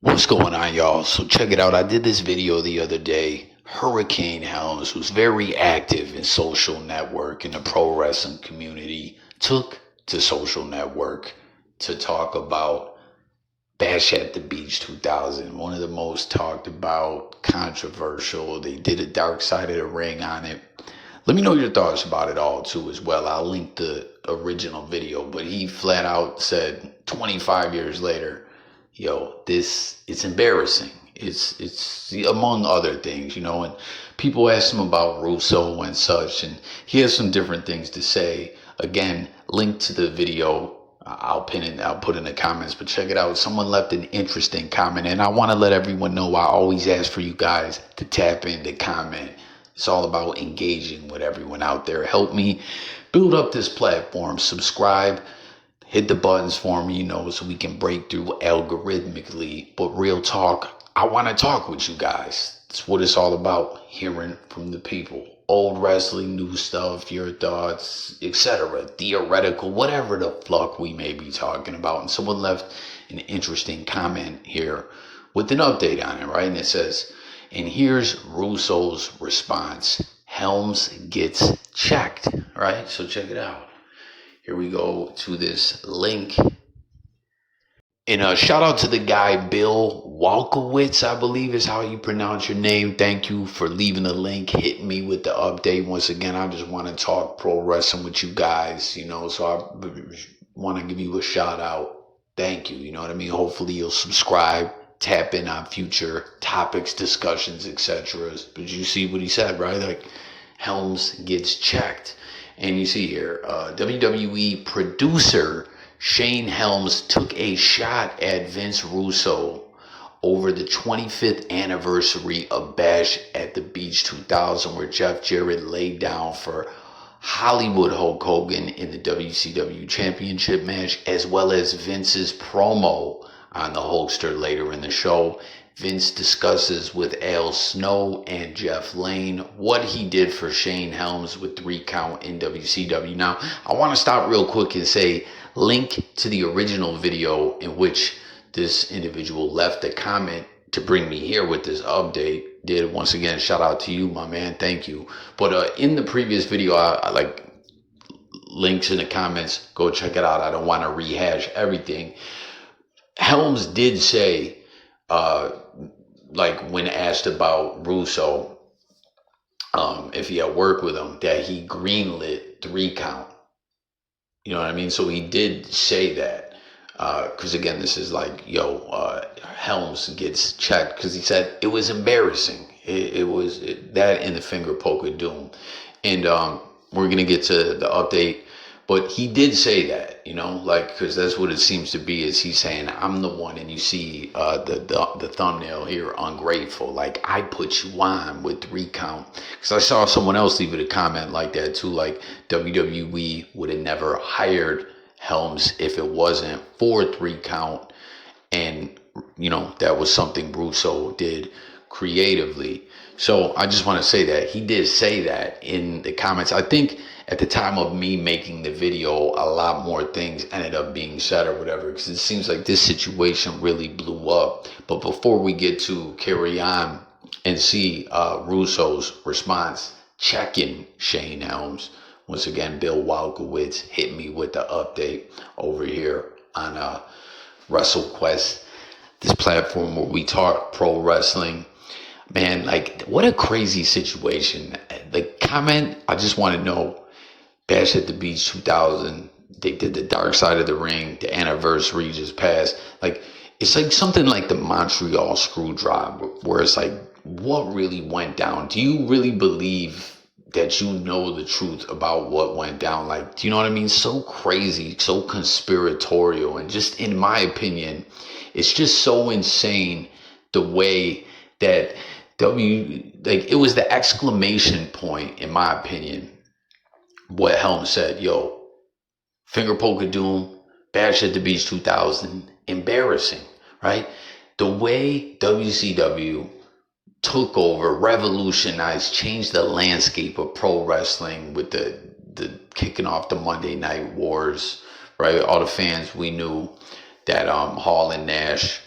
What's going on, y'all? So check it out. I did this video the other day. Hurricane Helms, who's very active in social network in the pro wrestling community, took to social network to talk about Bash at the Beach 2000, one of the most talked about, controversial. They did a dark side of the ring on it. Let me know your thoughts about it all too as well. I'll link the original video, but he flat out said 25 years later, yo, it's embarrassing. It's among other things, and people ask him about Russo and such, and he has some different things to say. Again, link to the video. I'll pin it. I'll put in the comments, but check it out. Someone left an interesting comment, and I want to let everyone know I always ask for you guys to tap in, to comment. It's all about engaging with everyone out there. Help me build up this platform. Subscribe. Hit the buttons for me, so we can break through algorithmically. But real talk, I want to talk with you guys. That's what it's all about, hearing from the people. Old wrestling, new stuff, your thoughts, etc. Theoretical, whatever the fuck we may be talking about. And someone left an interesting comment here with an update on it, right? And it says, and here's Russo's response. Helms gets checked, right? So check it out. Here we go to this link. And shout out to the guy, Bill Walkowitz, I believe is how you pronounce your name. Thank you for leaving the link, hitting me with the update. Once again, I just want to talk pro wrestling with you guys, so I want to give you a shout out. Thank you, you know what I mean? Hopefully you'll subscribe, tap in on future topics, discussions, etc. But you see what he said, right? Like, Helms gets checked. And you see here, WWE producer Shane Helms took a shot at Vince Russo over the 25th anniversary of Bash at the Beach 2000, where Jeff Jarrett laid down for Hollywood Hulk Hogan in the WCW Championship match, as well as Vince's promo on the Hulkster later in the show. Vince discusses with Al Snow and Jeff Lane what he did for Shane Helms with 3 count in WCW. Now, I want to stop real quick and say, link to the original video in which this individual left a comment to bring me here with this update. Did once again, shout out to you, my man. Thank you. But in the previous video, I like links in the comments. Go check it out. I don't want to rehash everything. Helms did say, like when asked about Russo, if he had worked with him, that he greenlit 3 count. You know what I mean? So he did say that. Because again, this is like, Helms gets checked because he said it was embarrassing. It was that in the finger poke of doom. And we're going to get to the update. But he did say that, because that's what it seems to be, is he's saying, I'm the one, and you see the thumbnail here, ungrateful. Like, I put you on with 3 count. Because I saw someone else leave it a comment like that too, like WWE would have never hired Helms if it wasn't for 3 count. And, that was something Russo did creatively. So I just want to say that he did say that in the comments. I think at the time of me making the video, a lot more things ended up being said or whatever, because it seems like this situation really blew up. But before we get to carry on and see Russo's response, checking Shane Helms, once again, Bill Walkowitz hit me with the update over here on WrestleQuest, this platform where we talk pro wrestling. Man, like, what a crazy situation. The comment, I just want to know, Bash at the Beach 2000, they did the dark side of the ring, the anniversary just passed. Like, it's like something like the Montreal Screwjob, where it's like, what really went down? Do you really believe that you know the truth about what went down? Like, do you know what I mean? So crazy, so conspiratorial, and just, in my opinion, it's just so insane the way that it was the exclamation point, in my opinion, what Helms said, finger poke of doom, Bash at the Beach 2000, embarrassing, right? The way WCW took over, revolutionized, changed the landscape of pro wrestling with the kicking off the Monday Night Wars, right? All the fans, we knew that Hall and Nash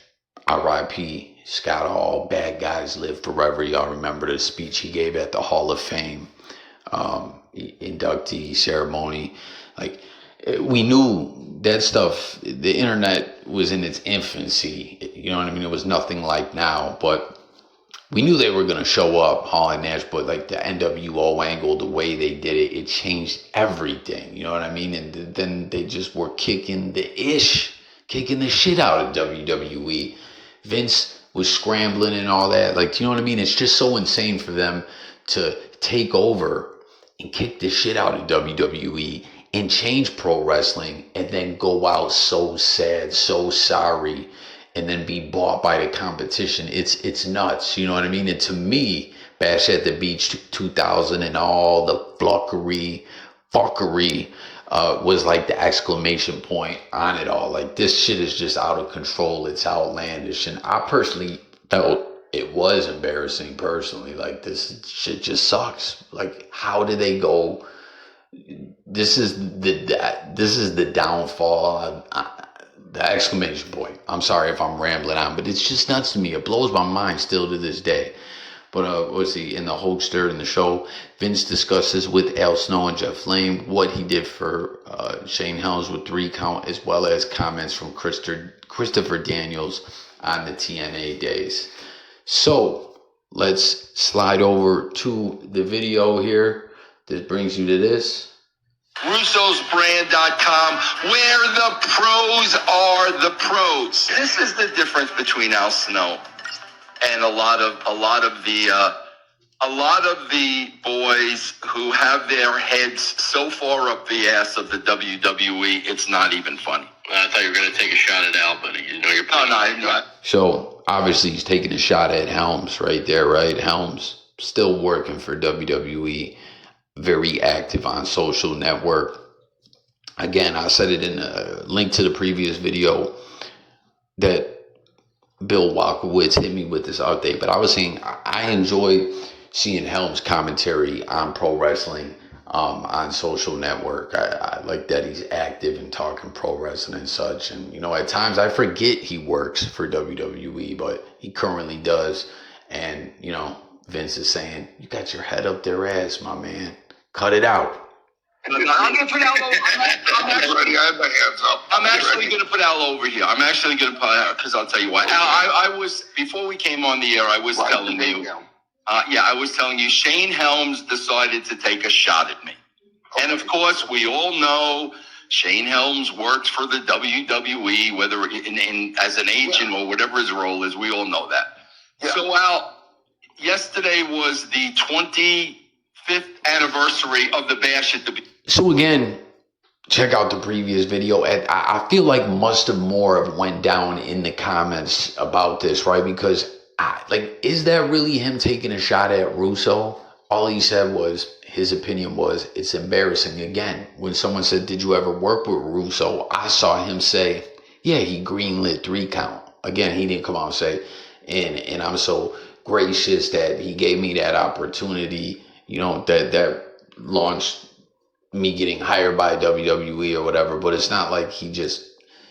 R.I.P. Scott Hall, bad guys live forever. Y'all remember the speech he gave at the Hall of Fame inductee ceremony. Like, we knew that stuff, the internet was in its infancy. You know what I mean? It was nothing like now, but we knew they were going to show up, Hall and Nash, but like the NWO angle, the way they did it, it changed everything. You know what I mean? And then they just were kicking the shit out of WWE. Vince was scrambling and all that. Like, you know what I mean? It's just so insane for them to take over and kick the shit out of WWE and change pro wrestling and then go out so sad, so sorry, and then be bought by the competition. It's nuts, you know what I mean? And to me, Bash at the Beach 2000 and all the fuckery was like the exclamation point on it all. Like, this shit is just out of control. It's outlandish. And I personally felt it was embarrassing personally. Like, this shit just sucks. Like, how did they go? This is the downfall. The exclamation point. I'm sorry if I'm rambling on, but it's just nuts to me. It blows my mind still to this day. But in the Hulkster in the show, Vince discusses with Al Snow and Jeff Lane what he did for Shane Helms with 3 count, as well as comments from Christopher Daniels on the TNA days. So let's slide over to the video here. This brings you to this. Russo'sBrand.com, where the pros are the pros. This is the difference between Al Snow and a lot of the boys who have their heads so far up the ass of the WWE, it's not even funny. I thought you were going to take a shot at Al, but you know you're playing. No, I'm not. So obviously he's taking a shot at Helms right there, right? Helms still working for WWE, very active on social network. Again, I said it in a link to the previous video that Bill Walkowitz hit me with this update, but I was saying I enjoy seeing Helms commentary on pro wrestling on social network. I like that he's active and talking pro wrestling and such. And, you know, at times I forget he works for WWE, but he currently does. And, you know, Vince is saying, you got your head up their ass, my man. Cut it out. I'm going to put Al over. I'm ready. I have my hands up. I'm actually going to put Al over here. I'm actually going to put Al, because I'll tell you why. Al, I was, before we came on the air, I was telling you. I was telling you, Shane Helms decided to take a shot at me. Okay. And of course, we all know Shane Helms works for the WWE, whether as an agent or whatever his role is. We all know that. Yeah. So, Al, yesterday was the 25th anniversary of the Bash at the Beach. So again, check out the previous video. I feel like must have more have went down in the comments about this, right? Because is that really him taking a shot at Russo? All he said was, his opinion was, it's embarrassing. Again, when someone said, did you ever work with Russo? I saw him say, yeah, he greenlit 3 count. Again, he didn't come out and say, and I'm so gracious that he gave me that opportunity, you know, that launched me getting hired by WWE or whatever. But it's not like he just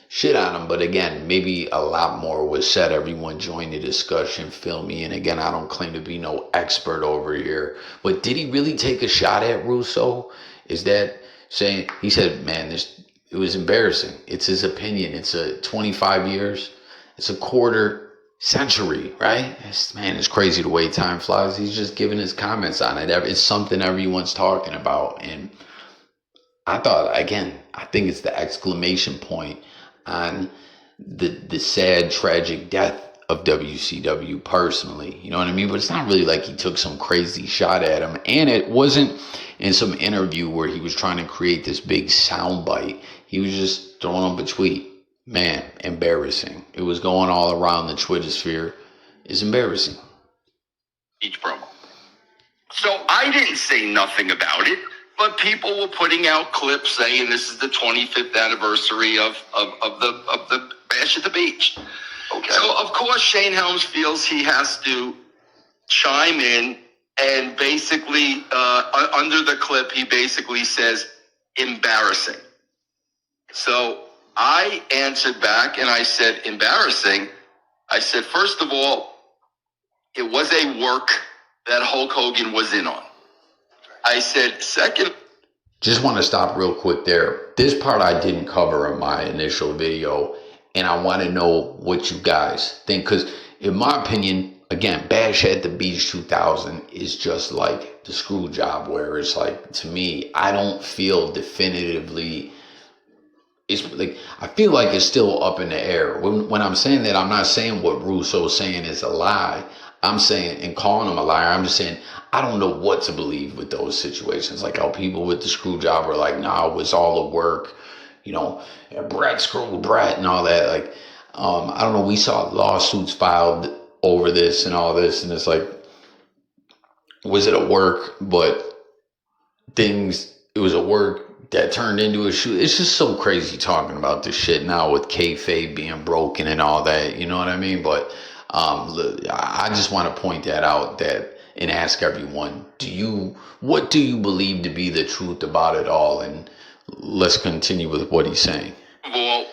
shit on him. But again, maybe a lot more was said. Everyone joined the discussion, fill me in. Again, I don't claim to be no expert over here, but did he really take a shot at Russo? Is that saying, he said, man, it was embarrassing. It's his opinion. It's a 25 years. It's a quarter century, right? It's crazy the way time flies. He's just giving his comments on it. It's something everyone's talking about. And I thought, again, I think it's the exclamation point on the sad, tragic death of WCW personally. You know what I mean? But it's not really like he took some crazy shot at him. And it wasn't in some interview where he was trying to create this big soundbite. He was just throwing up a tweet. Man, embarrassing. It was going all around the Twitter sphere. It's embarrassing. Each promo. So I didn't say nothing about it, but people were putting out clips saying this is the 25th anniversary of the Bash at the Beach. Okay. So of course Shane Helms feels he has to chime in, and basically under the clip he basically says embarrassing. So I answered back and I said, embarrassing? I said, first of all, it was a work that Hulk Hogan was in on. I said, second. Just want to stop real quick there. This part I didn't cover in my initial video, and I want to know what you guys think. Because in my opinion, again, Bash at the Beach 2000 is just like the screw job, where it's like, to me, I don't feel definitively. It's like, I feel like it's still up in the air. When I'm saying that, I'm not saying what Russo's saying is a lie. I'm saying, and calling him a liar, I'm just saying, I don't know what to believe with those situations. Like how people with the screw job are like, nah, it was all a work, Brett screwed Brett and all that. Like, I don't know. We saw lawsuits filed over this and all this. And it's like, was it a work? But it was a work that turned into a shoot. It's just so crazy talking about this shit now with kayfabe being broken and all that. You know what I mean? But I just want to point that out and ask everyone, what do you believe to be the truth about it all? And let's continue with what he's saying. Well,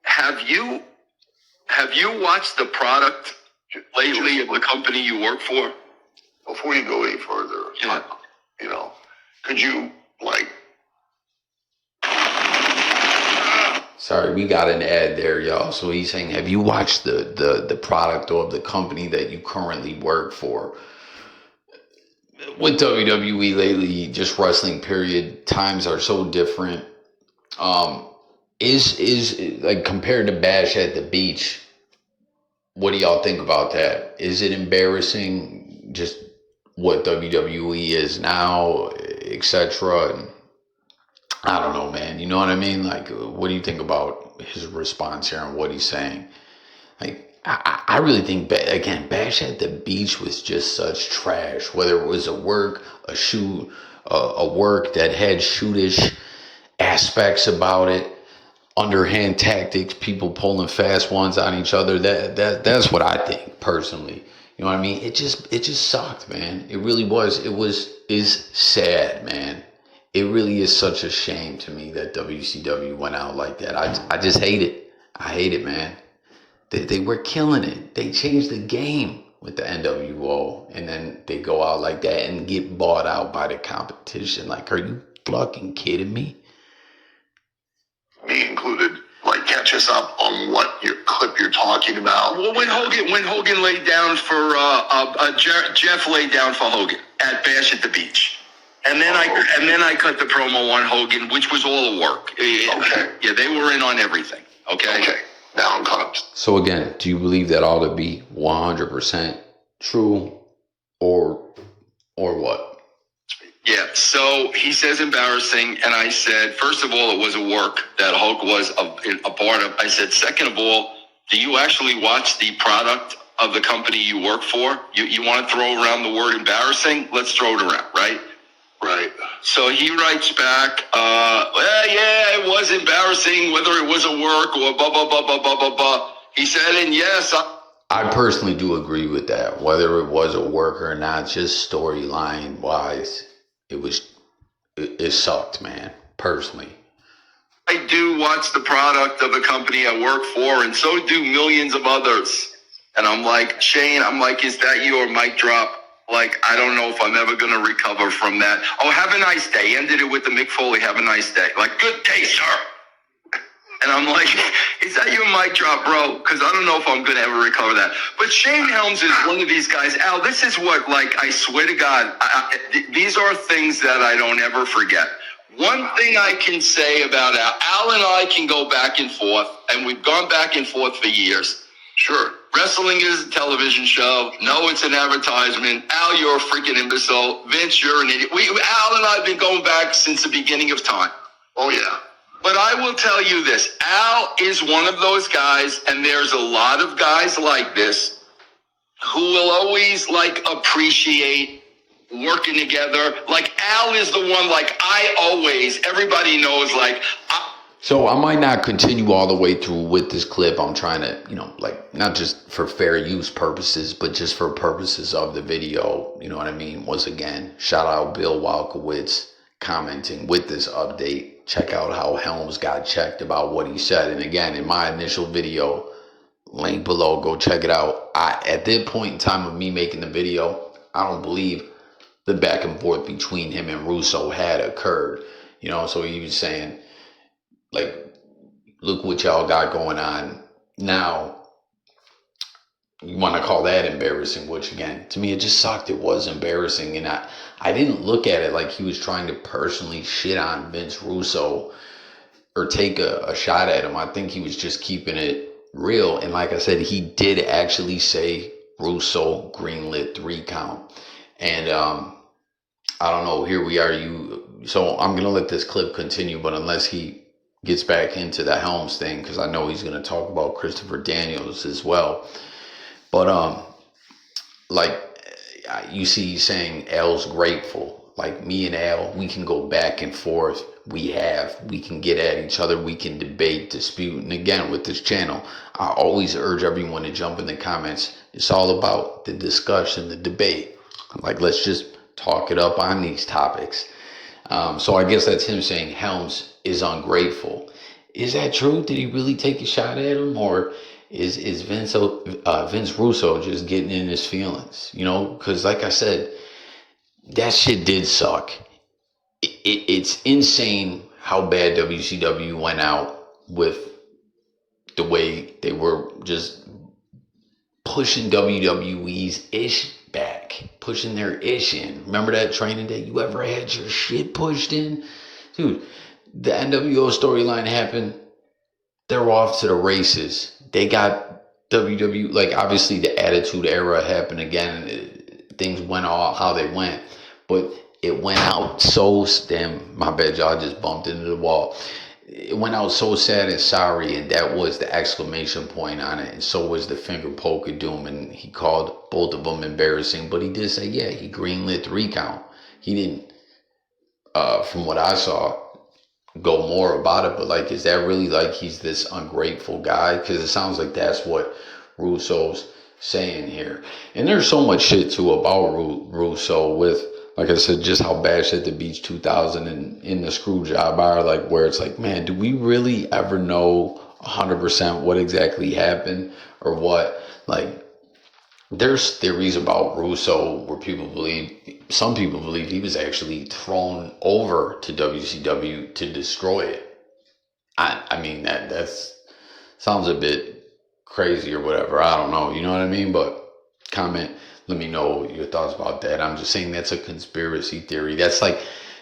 have you watched the product lately of the company you work for? Before you go any further, Yeah. Could you Sorry, we got an ad there, y'all. So he's saying, have you watched the product of the company that you currently work for? With WWE lately, just wrestling period, times are so different. Is like compared to Bash at the Beach, what do y'all think about that? Is it embarrassing just what WWE is now, etc.? I don't know, man. You know what I mean? Like, what do you think about his response here and what he's saying? Like, I really think, again, Bash at the Beach was just such trash. Whether it was a work, a shoot, a work that had shootish aspects about it, underhand tactics, people pulling fast ones on each other. That's what I think personally. You know what I mean? It just sucked, man. It really was. Is sad, man. It really is such a shame to me that WCW went out like that. I just hate it. I hate it, man. They were killing it. They changed the game with the NWO, and then they go out like that and get bought out by the competition. Like, are you fucking kidding me? be included? Catch us up on what your clip you're talking about. Well, when Hogan laid down for Jeff laid down for Hogan at Bash at the Beach. And then I cut the promo on Hogan, which was all a work. Okay. Yeah, they were in on everything. Okay. Now I'm caught. So again, do you believe that ought to be 100% true, or what? Yeah. So he says embarrassing, and I said, first of all, it was a work that Hulk was a part of. I said, second of all, do you actually watch the product of the company you work for? You want to throw around the word embarrassing? Let's throw it around, right? Right. So he writes back, well, yeah, it was embarrassing, whether it was a work or blah, blah, blah, blah, blah, blah, blah. He said, and yes, I personally do agree with that. Whether it was a work or not, just storyline wise, it sucked, man, personally. I do watch the product of the company I work for, and so do millions of others. And I'm like, Shane, is that your mic drop? Like, I don't know if I'm ever going to recover from that. Oh, have a nice day. Ended it with the Mick Foley, have a nice day. Like, good day, sir. And I'm like, is that your mic drop, bro? Because I don't know if I'm going to ever recover that. But Shane Helms is one of these guys. Al, this is what, I swear to God, these are things that I don't ever forget. One thing I can say about Al and I can go back and forth, and we've gone back and forth for years. Sure. Wrestling is a television show. No, it's an advertisement. Al, you're a freaking imbecile. Vince, you're an idiot. Al and I have been going back since the beginning of time. Oh, yeah. But I will tell you this. Al is one of those guys, and there's a lot of guys like this who will always, appreciate working together. Al is the one, everybody knows, So I might not continue all the way through with this clip. I'm trying to, not just for fair use purposes, but just for purposes of the video. You know what I mean? Once again, shout out Bill Walkowitz commenting with this update. Check out how Helms got checked about what he said. And again, in my initial video, Link below. Go check it out. At that point in time of me making the video, I don't believe the back and forth between him and Russo had occurred. You know, so he was saying, like, look what y'all got going on now. You want to call that embarrassing, which again, to me, it just sucked. It was embarrassing. And I didn't look at it like he was trying to personally shit on Vince Russo or take a shot at him. I think he was just keeping it real. And like I said, he did actually say Russo greenlit 3 count. And I don't know, here we are. So I'm going to let this clip continue, but unless he gets back into the Helms thing, because I know he's going to talk about Christopher Daniels as well. But like you see, he's saying Al's grateful. Like me and Al, we can go back and forth. We can get at each other. We can debate, dispute. And again, with this channel, I always urge everyone to jump in the comments. It's all about the discussion, the debate. Like, let's just talk it up on these topics. So I guess that's him saying Helms is ungrateful. Is that true? Did he really take a shot at him? Or is Vince Russo just getting in his feelings? You know, because like I said, that shit did suck. It's insane how bad WCW went out with the way they were just pushing WWE's ish back, pushing their ish in. Remember that training day? You ever had your shit pushed in? Dude, the NWO storyline happened. They're off to the races. They got WWE, like obviously the Attitude Era happened again. Things went all how they went. But it went out so, damn, my bad, y'all, just bumped into the wall. It went out so sad and sorry, and that was the exclamation point on it. And so was the finger poke of doom, and he called both of them embarrassing. But he did say, yeah, he greenlit 3 count. He didn't, from what I saw, go more about it. But like, is that really like he's this ungrateful guy? Because it sounds like that's what Russo's saying here. And there's so much shit too about Russo with, like I said, just how Bash at the Beach 2000 and in the screw job are, like, where it's like, man, do we really ever know 100% what exactly happened or what? Like, there's theories about Russo where some people believe he was actually thrown over to WCW to destroy it. I mean, that's sounds a bit crazy or whatever. I don't know. You know what I mean? But comment. Let me know your thoughts about that. I'm just saying that's a conspiracy theory. That's like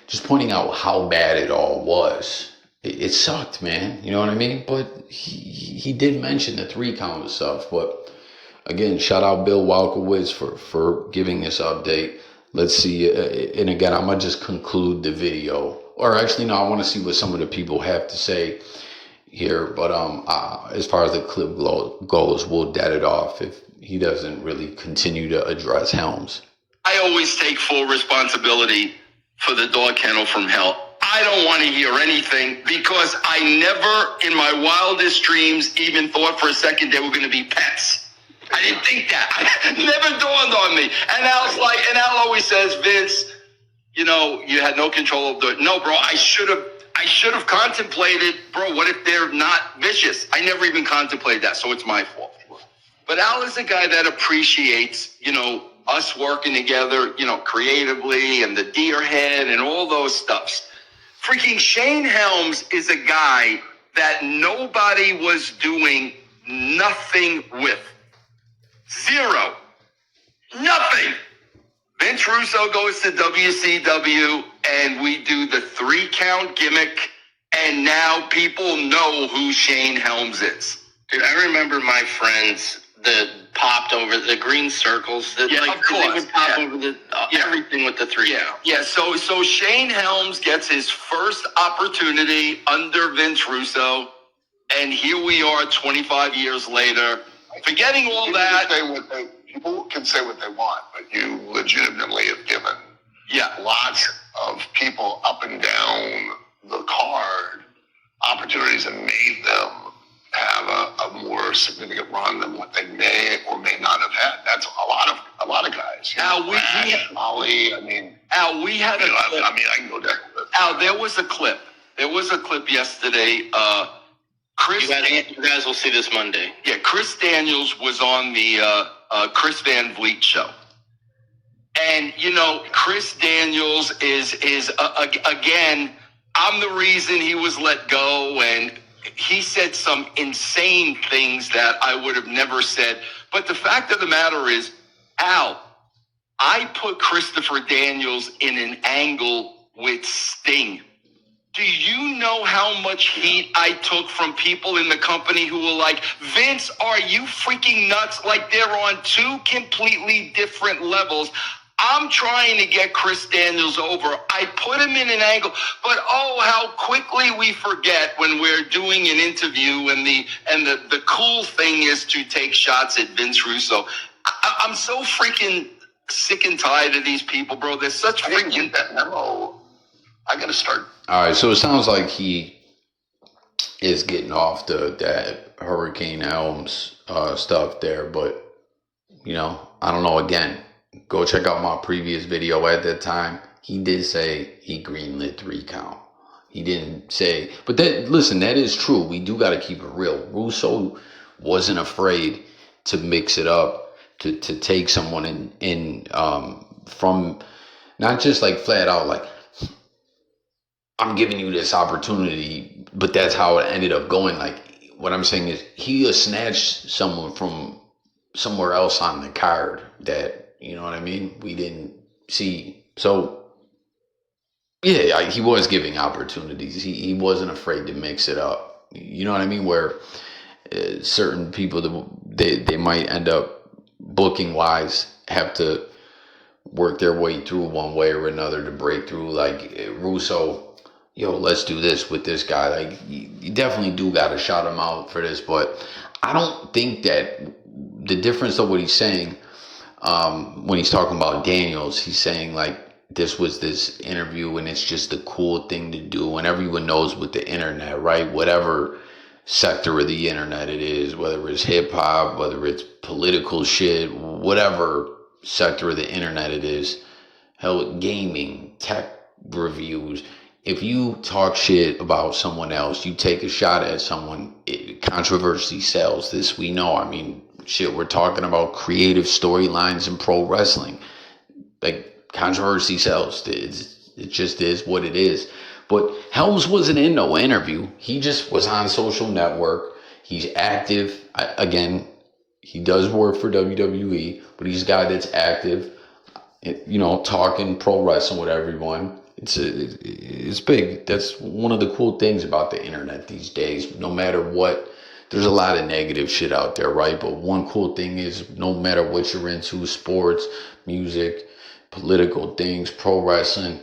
just pointing out how bad it all was. It sucked, man. You know what I mean? But he did mention the 3 count and stuff. But again, shout out Bill Walkowitz for giving this update. Let's see. And again, I'm going to just conclude the video. Or actually, no, I want to see what some of the people have to say here. But as far as the clip goes, we'll dead it off if he doesn't really continue to address Helms. I always take full responsibility for the dog kennel from hell. I don't want to hear anything because I never in my wildest dreams even thought for a second they were going to be pets. I didn't think that. It never dawned on me. And Al always says, Vince, you know, you had no control of no, bro, I should have contemplated, bro, what if they're not vicious? I never even contemplated that, so it's my fault. But Al is a guy that appreciates, you know, us working together, you know, creatively and the deer head and all those stuffs. Freaking Shane Helms is a guy that nobody was doing nothing with. Zero. Nothing. Vince Russo goes to WCW and we do the 3 count gimmick and now people know who Shane Helms is. Dude, I remember my friends that popped over the green circles that of course. They would pop over the everything with the 3 count. Yeah. So Shane Helms gets his first opportunity under Vince Russo, and here we are 25 years later, forgetting all that. People can say what they want, but you legitimately have given lots of people up and down the card opportunities and made them have a more significant run than what they may or may not have had. That's a lot of guys. Al, we had a clip. I can go down. Al, there was a clip yesterday. You guys will see this Monday. Yeah, Chris Daniels was on the Chris Van Vliet show. And, you know, Chris Daniels is again, I'm the reason he was let go. And he said some insane things that I would have never said. But the fact of the matter is, Al, I put Christopher Daniels in an angle with Sting. Do you know how much heat I took from people in the company who were like, Vince, are you freaking nuts? Like they're on two completely different levels. I'm trying to get Chris Daniels over. I put him in an angle, but oh, how quickly we forget when we're doing an interview and the cool thing is to take shots at Vince Russo. I'm so freaking sick and tired of these people, bro. They're such freaking... I didn't get that memo. I got to start. All right, so it sounds like he is getting off that Hurricane Helms stuff there, but, you know, I don't know. Again, go check out my previous video. At that time, he did say he greenlit 3 count. He didn't say, but listen, that is true. We do got to keep it real. Russo wasn't afraid to mix it up, to take someone in from not just like flat out like, I'm giving you this opportunity, but that's how it ended up going. Like, what I'm saying is he snatched someone from somewhere else on the card that, you know what I mean, we didn't see. So, yeah, he was giving opportunities. He wasn't afraid to mix it up. You know what I mean? Where certain people, they might end up booking-wise have to work their way through one way or another to break through. Like, Russo... Yo, let's do this with this guy. Like, you definitely do got to shout him out for this, but I don't think that the difference of what he's saying, when he's talking about Daniels, he's saying like this was this interview and it's just the cool thing to do, and everyone knows with the internet, right? Whatever sector of the internet it is, whether it's hip hop, whether it's political shit, whatever sector of the internet it is, hell, gaming, tech reviews. If you talk shit about someone else, you take a shot at someone, controversy sells. This we know. I mean, shit, we're talking about creative storylines in pro wrestling. Like, controversy sells. It just is what it is. But Helms wasn't in no interview. He just was on social network. He's active. Again, he does work for WWE, but he's a guy that's active, you know, talking pro wrestling with everyone. It's big. That's one of the cool things about the internet these days. No matter what, there's a lot of negative shit out there, right? But one cool thing is no matter what you're into, sports, music, political things, pro wrestling,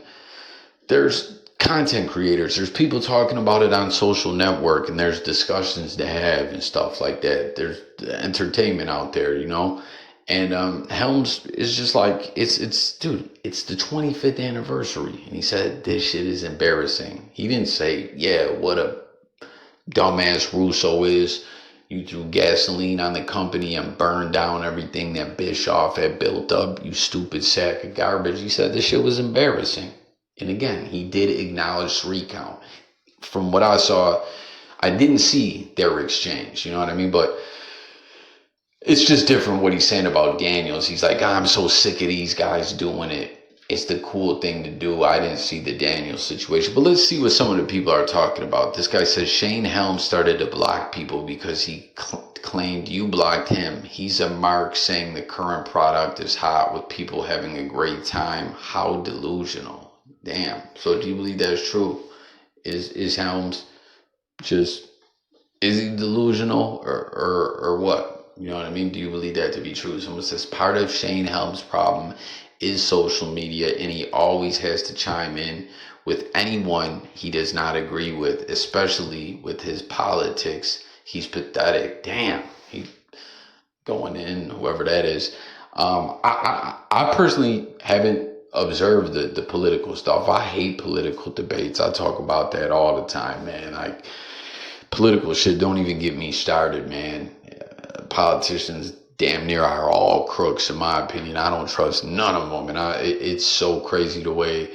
there's content creators. There's people talking about it on social network, and there's discussions to have and stuff like that. There's entertainment out there, you know? And Helms is just like, dude, it's the 25th anniversary. And he said, this shit is embarrassing. He didn't say, yeah, what a dumbass Russo is. You threw gasoline on the company and burned down everything that Bischoff had built up, you stupid sack of garbage. He said this shit was embarrassing. And again, he did acknowledge 3 count. From what I saw, I didn't see their exchange, you know what I mean? But it's just different what he's saying about Daniels. He's like, I'm so sick of these guys doing it. It's the cool thing to do. I didn't see the Daniels situation. But let's see what some of the people are talking about. This guy says Shane Helms started to block people because he claimed you blocked him. He's a mark saying the current product is hot with people having a great time. How delusional. Damn. So do you believe that's true? Is Helms just, is he delusional or what? You know what I mean? Do you believe that to be true? Someone says part of Shane Helms' problem is social media, and he always has to chime in with anyone he does not agree with, especially with his politics. He's pathetic. Damn. He going in, whoever that is. I personally haven't observed the political stuff. I hate political debates. I talk about that all the time, man. Like, political shit, don't even get me started, man. Politicians damn near are all crooks, in my opinion. I don't trust none of them. And it's so crazy the way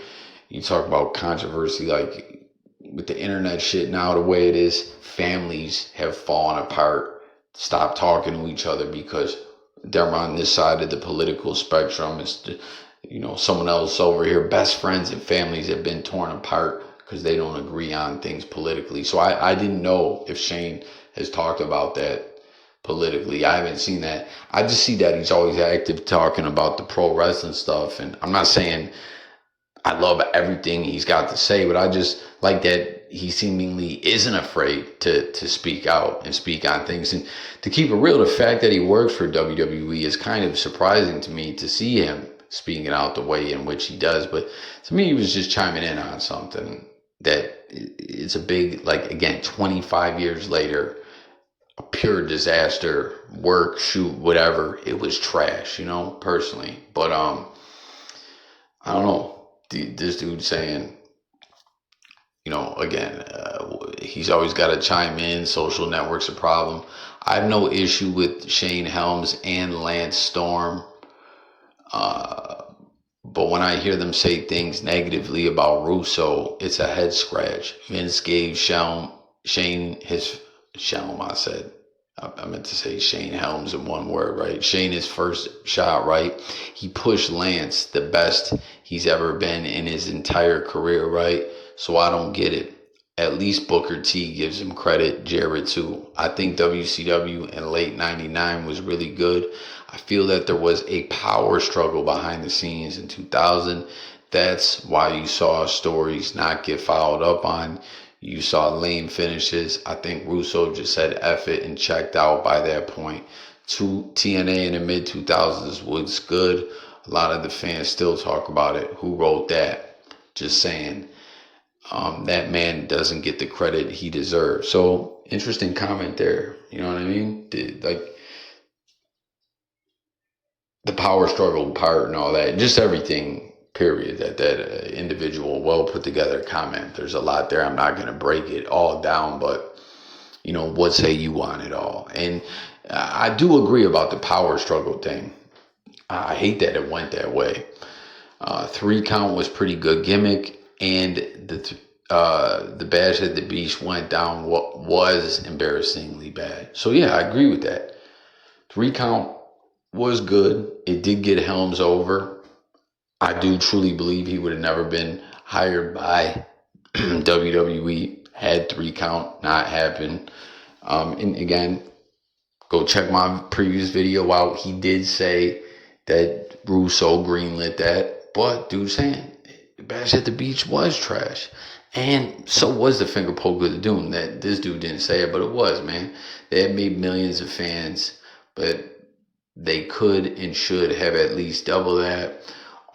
you talk about controversy. Like, with the internet shit now the way it is, families have fallen apart, stopped talking to each other because they're on this side of the political spectrum. It's, someone else over here. Best friends and families have been torn apart because they don't agree on things politically. So I didn't know if Shane has talked about that politically. I haven't seen that. I just see that he's always active talking about the pro wrestling stuff. And I'm not saying I love everything he's got to say, but I just like that he seemingly isn't afraid to speak out and speak on things. And to keep it real, the fact that he works for WWE is kind of surprising to me, to see him speaking out the way in which he does. But to me, he was just chiming in on something that it's a big, like, again, 25 years later, a pure disaster, work, shoot, whatever. It was trash, personally. But I don't know. This dude saying, again, he's always got to chime in. Social network's a problem. I have no issue with Shane Helms and Lance Storm. But when I hear them say things negatively about Russo, it's a head scratch. Vince gave Shane his Shelm, I meant to say Shane Helms in one word, right? Shane his first shot, right? He pushed Lance the best he's ever been in his entire career, right? So I don't get it. At least Booker T gives him credit, Jarrett too. I think WCW in late 99 was really good. I feel that there was a power struggle behind the scenes in 2000. That's why you saw stories not get followed up on. You saw lame finishes. I think Russo just said F it and checked out by that point. TNA in the mid-2000s was good. A lot of the fans still talk about it. Who wrote that? Just saying. That man doesn't get the credit he deserves. So, interesting comment there. You know what I mean? The power struggle part and all that. Just everything. Period. That individual, well put together comment. There's a lot there. I'm not going to break it all down, but what say you on it all? And I do agree about the power struggle thing. I hate that it went that way. 3 count was pretty good gimmick, and the bash at the beach went down what was embarrassingly bad. So yeah, I agree with that. 3 count was good. It did get Helms over. I do truly believe he would have never been hired by WWE had 3 count not happened. And again, go check my previous video out. He did say that Russo greenlit that, but dude saying Bash at the Beach was trash. And so was the finger poke of the Doom. That this dude didn't say it, but it was, man. They had made millions of fans, but they could and should have at least double that.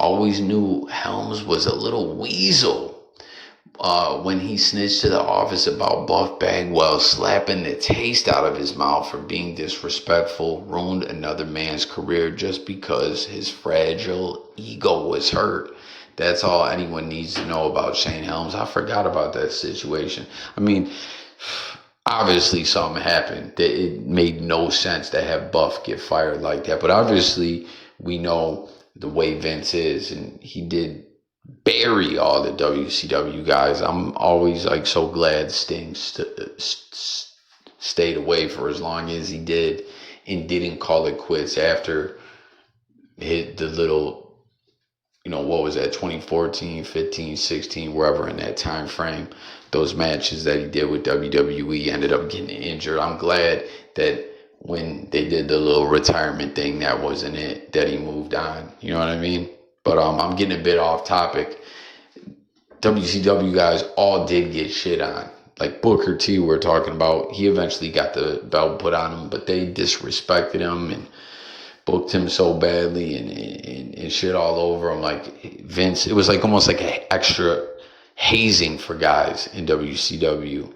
Always knew Helms was a little weasel when he snitched to the office about Buff Bagwell slapping the taste out of his mouth for being disrespectful, ruined another man's career just because his fragile ego was hurt. That's all anyone needs to know about Shane Helms. I forgot about that situation. I mean, obviously something happened. It made no sense to have Buff get fired like that. But obviously we know the way Vince is, and he did bury all the WCW guys. I'm always so glad Sting stayed away for as long as he did and didn't call it quits after the little, what was that, 2014, 15, 16, wherever in that time frame, those matches that he did with WWE ended up getting injured. I'm glad that when they did the little retirement thing, that wasn't it, that he moved on. You know what I mean? But I'm getting a bit off topic. WCW guys all did get shit on. Like Booker T, we're talking about, he eventually got the belt put on him, but they disrespected him and booked him so badly and shit all over him. Like Vince, it was almost like an extra hazing for guys in WCW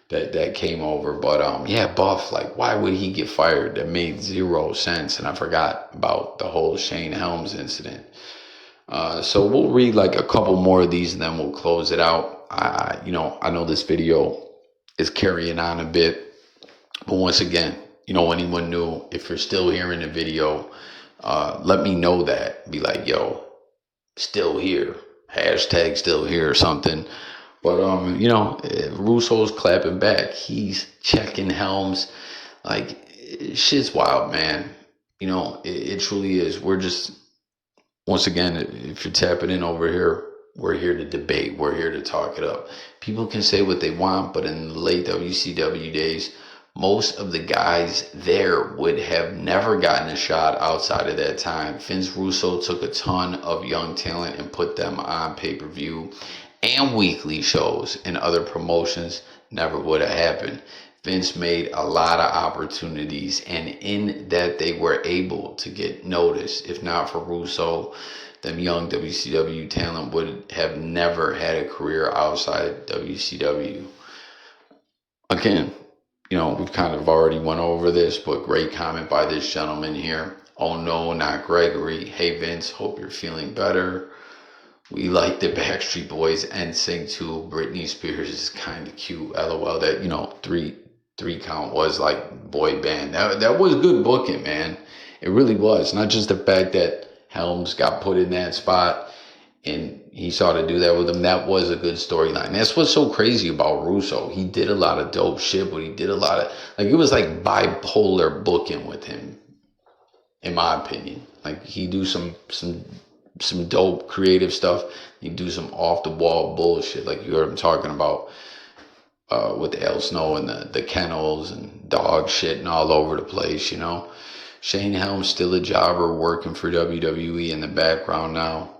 that came over. But yeah, Buff, why would he get fired? That made zero sense. And I forgot about the whole Shane Helms incident. So we'll read a couple more of these and then we'll close it out. I know this video is carrying on a bit, but once again, anyone new, if you're still here in the video, let me know that. Be like, yo, still here, hashtag still here or something. But Russo's clapping back. He's checking Helms. Like, shit's wild, man. It truly is. We're just, once again, if you're tapping in over here, we're here to debate. We're here to talk it up. People can say what they want, but in the late WCW days, most of the guys there would have never gotten a shot outside of that time. Vince Russo took a ton of young talent and put them on pay-per-view and weekly shows, and other promotions never would have happened. Vince made a lot of opportunities, and in that they were able to get noticed. If not for Russo, them young WCW talent would have never had a career outside WCW. Again, we've kind of already went over this, but great comment by this gentleman here. Oh no, not Gregory. Hey Vince, hope you're feeling better. We like the Backstreet Boys and sing too. Britney Spears is kind of cute. LOL. That, three count was like boy band. That was good booking, man. It really was. Not just the fact that Helms got put in that spot and he saw to do that with him. That was a good storyline. That's what's so crazy about Russo. He did a lot of dope shit, but he did a lot of, it was like bipolar booking with him, in my opinion. Like, he do some dope creative stuff. He do some off the wall bullshit, like you heard him talking about with Al Snow and the kennels and dog shitting all over the place. Shane Helms still a jobber working for WWE in the background now.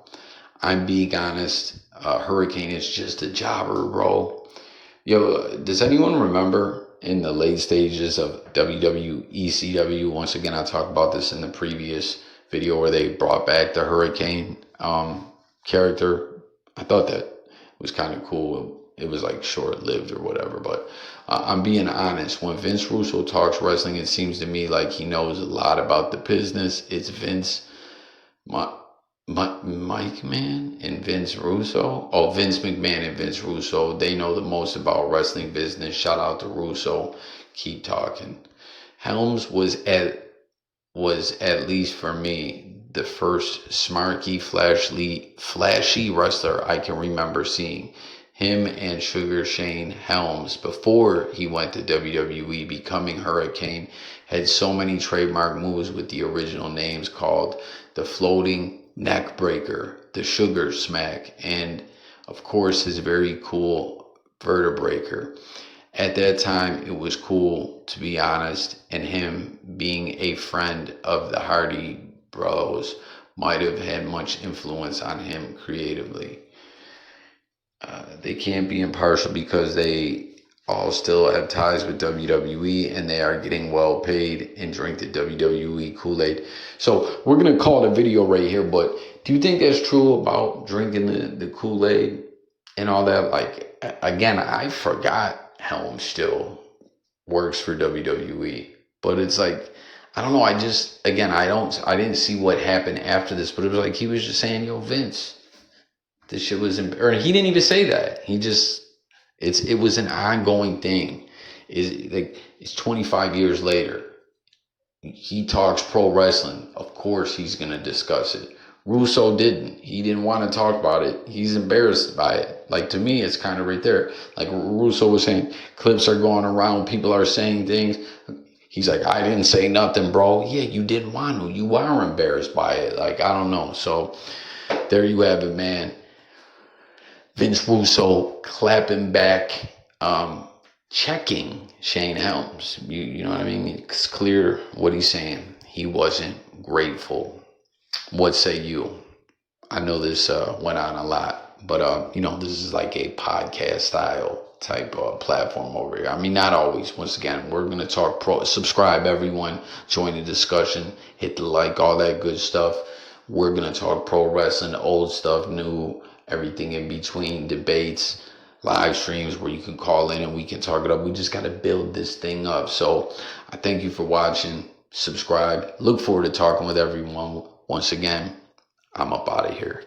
I'm being honest. Hurricane is just a jobber, bro. Yo, does anyone remember in the late stages of WCW? Once again, I talked about this in the previous video where they brought back the Hurricane character. I thought that was kind of cool. It was like short-lived or whatever, but I'm being honest. When Vince Russo talks wrestling, it seems to me like he knows a lot about the business. It's Vince, Mike Man and Vince Russo. Oh, Vince McMahon and Vince Russo. They know the most about wrestling business. Shout out to Russo. Keep talking. Helms was at least for me the first smarky, flashy wrestler I can remember seeing. Him and Sugar Shane Helms, before he went to WWE, becoming Hurricane, had so many trademark moves with the original names called the Floating Neck Breaker, the Sugar Smack, and of course his very cool Vertebreaker. At that time, it was cool, to be honest, and him being a friend of the Hardy Bros might have had much influence on him creatively. They can't be impartial because they all still have ties with WWE and they are getting well paid and drink the WWE Kool-Aid. So we're going to call it a video right here, but do you think that's true about drinking the Kool-Aid and all that? Like, again, I forgot Helms still works for WWE, but it's like, I don't know. I didn't see what happened after this, but it was like he was just saying, yo, Vince, this shit was, or he didn't even say that. He just, it was an ongoing thing. It's 25 years later. He talks pro wrestling. Of course he's going to discuss it. Russo didn't. He didn't want to talk about it. He's embarrassed by it. Like, to me, it's kind of right there. Like Russo was saying, clips are going around. People are saying things. He's like, I didn't say nothing, bro. Yeah, you didn't want to. You are embarrassed by it. Like, I don't know. So there you have it, man. Vince Russo clapping back, checking Shane Helms. You know what I mean? It's clear what he's saying. He wasn't grateful. What say you? I know this went on a lot, but this is like a podcast style type platform over here. I mean, not always. Once again, we're going to talk pro. Subscribe, everyone. Join the discussion. Hit the like, all that good stuff. We're going to talk pro wrestling, old stuff, new, everything in between, debates, live streams where you can call in and we can talk it up. We just got to build this thing up. So I thank you for watching. Subscribe. Look forward to talking with everyone. Once again, I'm up out of here.